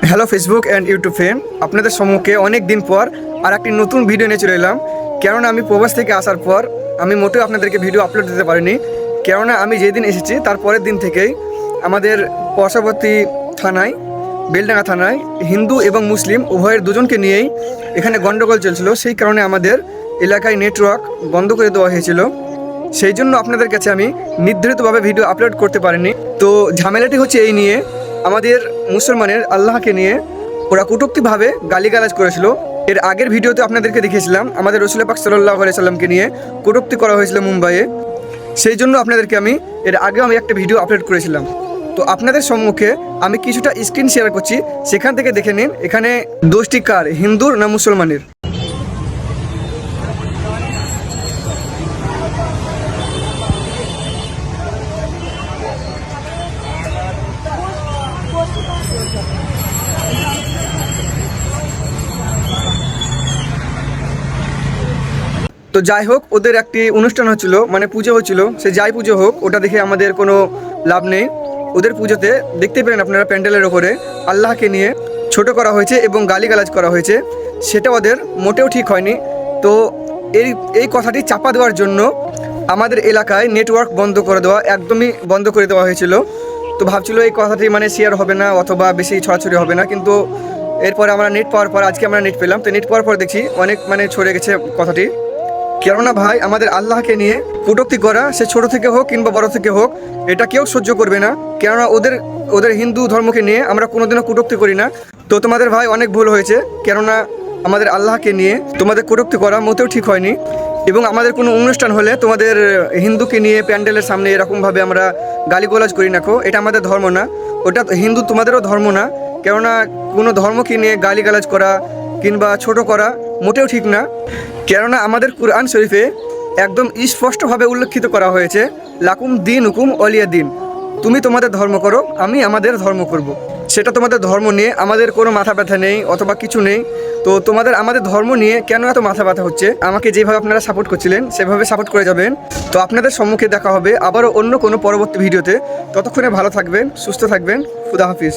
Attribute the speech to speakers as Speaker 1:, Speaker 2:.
Speaker 1: Hello Facebook and YouTube friend, আপনাদের সম্মুখে অনেক দিন পর আর একটি নতুন ভিডিও নিয়ে চলে এলাম। কেননা আমি প্রবাস থেকে আসার পর আমি মোটেও আপনাদেরকে ভিডিও আপলোড দিতে পারিনি। কেননা আমি যেদিন এসেছি তার পরের দিন থেকেই আমাদের পার্শ্ববর্তী থানায়, বেলডাঙ্গা থানায় হিন্দু এবং মুসলিম উভয়ের দুজনকে নিয়েই এখানে গণ্ডগোল চলছিল। সেই কারণে আমাদের এলাকায় নেটওয়ার্ক বন্ধ করে দেওয়া হয়েছিল। সেই জন্য আপনাদের কাছে আমি নির্ধারিতভাবে ভিডিও আপলোড করতে পারিনি। তো ঝামেলাটি হচ্ছে এই নিয়ে, আমাদের মুসলমানের আল্লাহকে নিয়ে ওরা কটূক্তিভাবে গালিগালাজ করেছিল। এর আগের ভিডিওতে আপনাদেরকে দেখিয়েছিলাম আমাদের রাসূল পাক সাল্লাল্লাহু আলাইহি সাল্লামকে নিয়ে কটূক্তি করা হয়েছিল মুম্বাইয়ে। সেই জন্য আপনাদেরকে এর আগেও একটা ভিডিও আপলোড করেছিলাম। তো আপনাদের সম্মুখে আমি কিছুটা স্ক্রিন শেয়ার করছি, সেখান থেকে দেখে নিন এখানে দোষটি কার, হিন্দুর না মুসলমানের। তো যাই হোক, ওদের একটি অনুষ্ঠান হচ্ছিল, মানে পুজো হচ্ছিল। সে যাই পুজো হোক, ওটা দেখে আমাদের কোনো লাভ নেই। ওদের পুজোতে দেখতে পেলেন আপনারা প্যান্ডেলের ওপরে আল্লাহকে নিয়ে ছোট করা হয়েছে এবং গালিগালাজ করা হয়েছে। সেটা ওদের মোটেও ঠিক হয়নি। তো এই কথাটি চাপা দেওয়ার জন্য আমাদের এলাকায় নেটওয়ার্ক বন্ধ করে দেওয়া, একদমই বন্ধ করে দেওয়া হয়েছিল। তো ভাবছিল এই কথাটি শেয়ার হবে না অথবা বেশি ছড়াছড়ি হবে না, কিন্তু এরপরে আমরা নেট পাওয়ার পর, আজকে আমরা নেট পেলাম, তো নেট পাওয়ার পর দেখছি অনেক ছড়ে গেছে কথাটি। কেননা ভাই, আমাদের আল্লাহকে নিয়ে কটূক্তি করা, সে ছোট থেকে হোক কিংবা বড় থেকে হোক, এটা কেউ সহ্য করবে না। কেননা ওদের হিন্দু ধর্মকে নিয়ে আমরা কোনোদিনও কটূক্তি করি না। তো তোমাদের ভাই অনেক ভুল হয়েছে, কেননা আমাদের আল্লাহকে নিয়ে তোমাদের কটূক্তি করা মোটেও ঠিক হয়নি। এবং আমাদের কোনো অনুষ্ঠান হলে তোমাদের হিন্দুকে নিয়ে প্যান্ডেলের সামনে এরকমভাবে আমরা গালিগালাজ করি না, এটা আমাদের ধর্ম না। ওটা হিন্দু তোমাদেরও ধর্ম না। কেননা কোনো ধর্মকে নিয়ে গালিগালাজ করা কিংবা ছোট করা মোটেও ঠিক না। কেননা আমাদের কুরআন শরীফে একদম স্পষ্টভাবে উল্লেখিত করা হয়েছে, লাকুম দিন হুকুম অলিয়া দিন, তুমি তোমাদের ধর্ম করো, আমি আমাদের ধর্ম করব। সেটা তোমাদের ধর্ম নিয়ে আমাদের কোনো মাথা ব্যথা নেই অথবা কিছু নেই। তো আমাদের ধর্ম নিয়ে কেন এত মাথা ব্যথা হচ্ছে? আমাকে যেভাবে আপনারা সাপোর্ট করছিলেন সেভাবে সাপোর্ট করে যাবেন। তো আপনাদের সম্মুখে দেখা হবে আবারও অন্য কোনো পরবর্তী ভিডিওতে। ততক্ষণে ভালো থাকবেন, সুস্থ থাকবেন। খুদা হাফিজ।